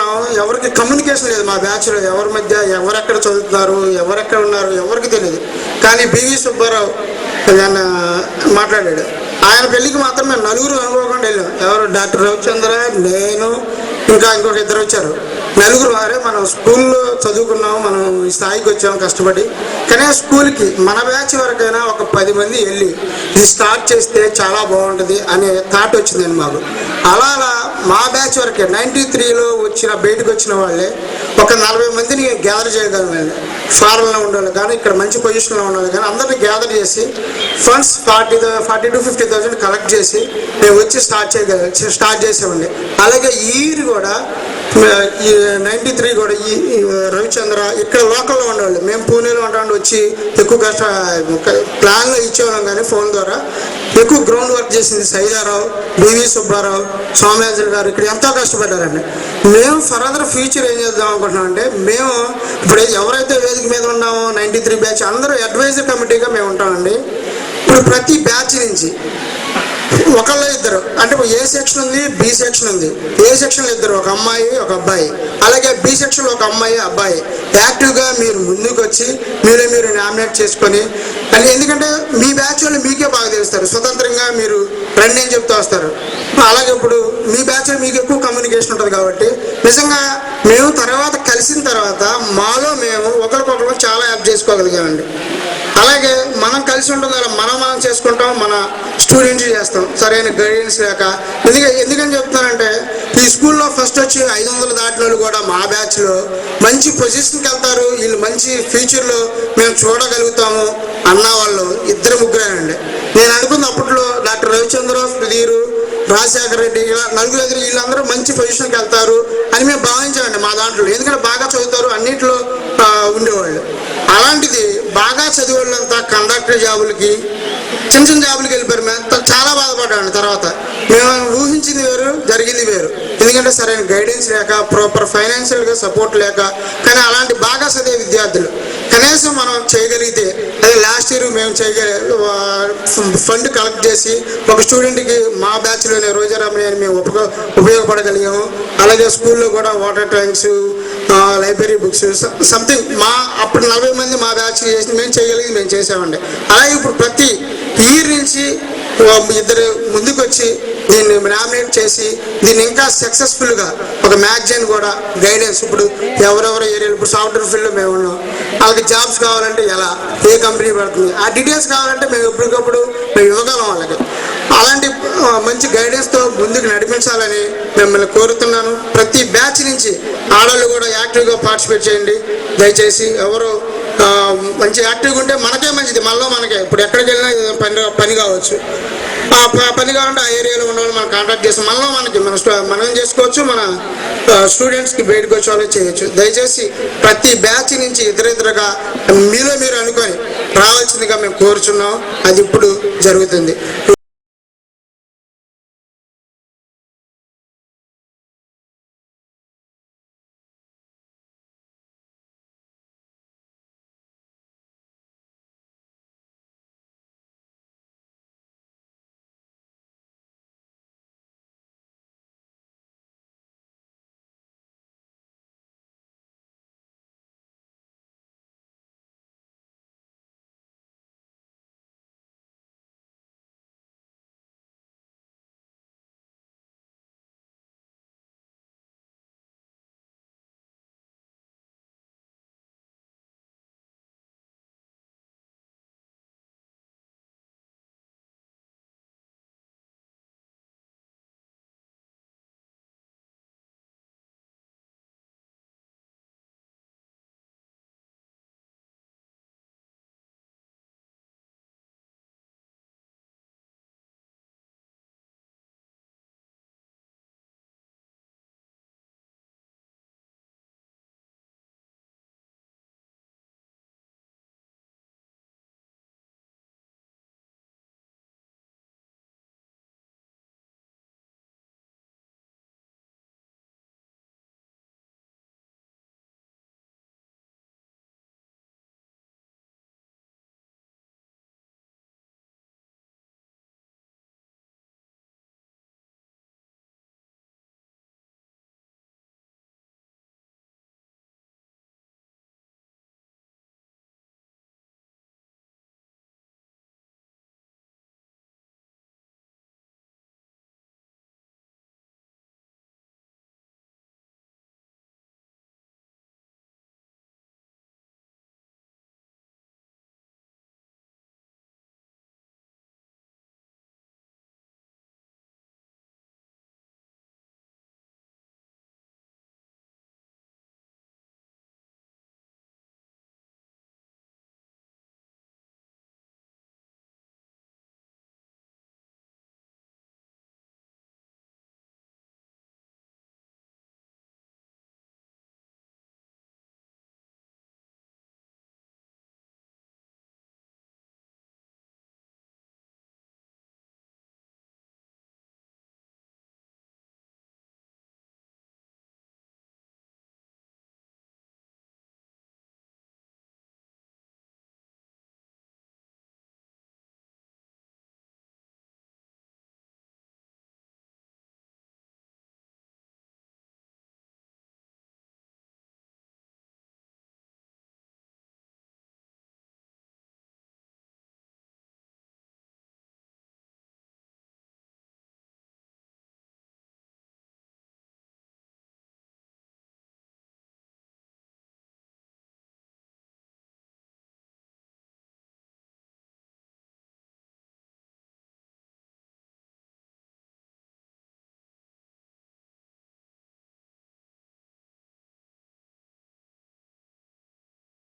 చదువుకున్నాం, ఎవరికి కమ్యూనికేషన్ లేదు మా బ్యాచ్లో. ఎవరి మధ్య ఎవరెక్కడ చదువుతున్నారు, ఎవరెక్కడ ఉన్నారు ఎవరికి తెలియదు. కానీ బివి సుబ్బారావు ఆయన మాట్లాడాడు. ఆయన పెళ్ళికి మాత్రం మేము నలుగురు అనుకోకుండా వెళ్ళాం. ఎవరు డాక్టర్ రవిచంద్ర, నేను, ఇంకొక ఇద్దరు వచ్చారు. నలుగురు వారే మనం స్కూల్లో చదువుకున్నాం, మనం ఈ స్థాయికి వచ్చాము కష్టపడి. కానీ స్కూల్కి మన బ్యాచ్ వరకైనా ఒక 10 మంది వెళ్ళి ఇది స్టార్ట్ చేస్తే చాలా బాగుంటుంది అనే థాట్ వచ్చిందండి మాకు. అలా మా బ్యాచ్ వరకే 93లో బయటకు వచ్చిన వాళ్ళే ఒక 40 మందిని గ్యాదర్ చేయగలండి. ఫారెన్లో ఉండాలి కానీ ఇక్కడ మంచి పొజిషన్లో ఉండాలి కానీ అందరినీ గ్యాదర్ చేసి ఫండ్స్ 40 to 50,000 కలెక్ట్ చేసి మేము వచ్చి స్టార్ట్ చేసామండి. అలాగే ఈ ఇయర్ కూడా 93 కూడా ఈ రవిచంద్ర ఇక్కడ లోకల్లో ఉండేవాళ్ళు. మేము పూణేలో ఉంటాండి వచ్చి ఎక్కువ ప్లాన్లో ఇచ్చేవాళ్ళం కానీ ఫోన్ ద్వారా ఎక్కువ గ్రౌండ్ వర్క్ చేసింది సైదారావు, బివి సుబ్బారావు, సోమయాజులు గారు ఇక్కడ ఎంతో కష్టపడ్డారండి. మేము ఫర్దర్ ఫ్యూచర్ ఏం చేద్దాం అనుకుంటున్నాం అంటే మేము ఇప్పుడు ఎవరైతే వేదిక మీద ఉన్నామో 93 బ్యాచ్ అందరూ అడ్వైజర్ కమిటీగా మేము ఉంటామండి. ఇప్పుడు ప్రతి బ్యాచ్ నుంచి ఒకళ్ళు ఇద్దరు అంటే ఏ సెక్షన్ ఉంది, బి సెక్షన్ ఉంది. ఏ సెక్షన్లో ఇద్దరు, ఒక అమ్మాయి ఒక అబ్బాయి. అలాగే బి సెక్షన్లో ఒక అమ్మాయి అబ్బాయి యాక్టివ్గా మీరు ముందుకు వచ్చి మీరు నామినేట్ చేసుకొని అని, ఎందుకంటే మీ బ్యాచ్ వాళ్ళు మీకే బాగా తెలుస్తారు. స్వతంత్రంగా మీరు రండి అని చెప్తూ వస్తారు. అలాగే ఇప్పుడు మీ బ్యాచ్లో మీకు ఎక్కువ కమ్యూనికేషన్ ఉంటుంది కాబట్టి నిజంగా మేము తర్వాత కలిసిన తర్వాత మాలో మేము ఒకరికొకరు చాలా యాప్ చేసుకోగలిగామండి. అలాగే మనం కలిసి ఉంటుంది కదా, మనం చేసుకుంటాం, మన స్టూడెంట్స్ చేస్తాం. సరైన గైడెన్స్ లేక ఎందుకని చెప్తున్నానంటే ఈ స్కూల్లో ఫస్ట్ వచ్చి 500 దాటిన వాళ్ళు కూడా మా బ్యాచ్లో మంచి పొజిషన్కి వెళ్తారు, వీళ్ళు మంచి ఫ్యూచర్లో మేము చూడగలుగుతాము అన్న వాళ్ళు 2-3 నేను అనుకున్న అప్పట్లో డాక్టర్ రవిచంద్ర, సుధీరు, రాజశేఖర రెడ్డి ఇలా 4 వీళ్ళందరూ మంచి పొజిషన్కి వెళ్తారు అని మేము భావించామండి మా దాంట్లో. ఎందుకంటే బాగా చదువుతారు, అన్నింటిలో ఉండేవాళ్ళు. అలాంటిది బాగా చదివే వాళ్ళంతా కండక్టర్ జాబులకి చిన్న జాబులకి వెళ్ళిపోయారు. మేము చాలా బాధపడ్డాను. తర్వాత మేము ఊహించింది వేరు, జరిగింది వేరు. ఎందుకంటే సరైన గైడెన్స్ లేక, ప్రాపర్ ఫైనాన్షియల్గా సపోర్ట్ లేక. కానీ అలాంటి బాగా చదివే విద్యార్థులు కనీసం మనం చేయగలిగితే, అదే లాస్ట్ ఇయర్ మేము ఫండ్ కలెక్ట్ చేసి ఒక స్టూడెంట్కి మా బ్యాచ్లోనే రోజారామని అని మేము ఉపయోగపడగలిగాము. అలాగే స్కూల్లో కూడా water tanks, library books something అప్పుడు 40 మంది మా బ్యాచ్ చేసి మేము చేయగలిగింది మేము చేసామండి. అలాగే ఇప్పుడు ప్రతి ఇయర్ నుంచి ఇద్దరు ముందుకు వచ్చి దీన్ని నామినేట్ చేసి దీన్ని ఇంకా సక్సెస్ఫుల్గా ఒక మ్యాగజైన్ కూడా గైడెన్స్, ఇప్పుడు ఎవరెవరో ఏరియాలు, ఇప్పుడు సాఫ్ట్వేర్ ఫీల్డ్లో మేము ఉన్నాం, వాళ్ళకి జాబ్స్ కావాలంటే ఎలా, ఏ కంపెనీ పడుతుంది, ఆ డీటెయిల్స్ కావాలంటే మేము ఎప్పటికప్పుడు మేము ఇవ్వగలం వాళ్ళకి. అలాంటి మంచి గైడెన్స్తో ముందుకు నడిపించాలని మిమ్మల్ని కోరుతున్నాను. ప్రతి బ్యాచ్ నుంచి ఆడవాళ్ళు కూడా యాక్టివ్గా పార్టిసిపేట్ చేయండి దయచేసి. ఎవరు మంచి యాక్టివ్గా ఉంటే మనకే మంచిది, మనకే. ఇప్పుడు ఎక్కడికి వెళ్ళినా పని కావచ్చు, పని కావాలంటే ఆ ఏరియాలో ఉన్న వాళ్ళు మనం కాంటాక్ట్ చేస్తాం. మనం చేసుకోవచ్చు, మన స్టూడెంట్స్కి బయటకు వచ్చే వాళ్ళు చేయొచ్చు. దయచేసి ప్రతి బ్యాచ్ నుంచి ఇద్దరుగా మీరు అనుకొని రావాల్సిందిగా మేము కోరుచున్నాం. అది ఇప్పుడు జరుగుతుంది.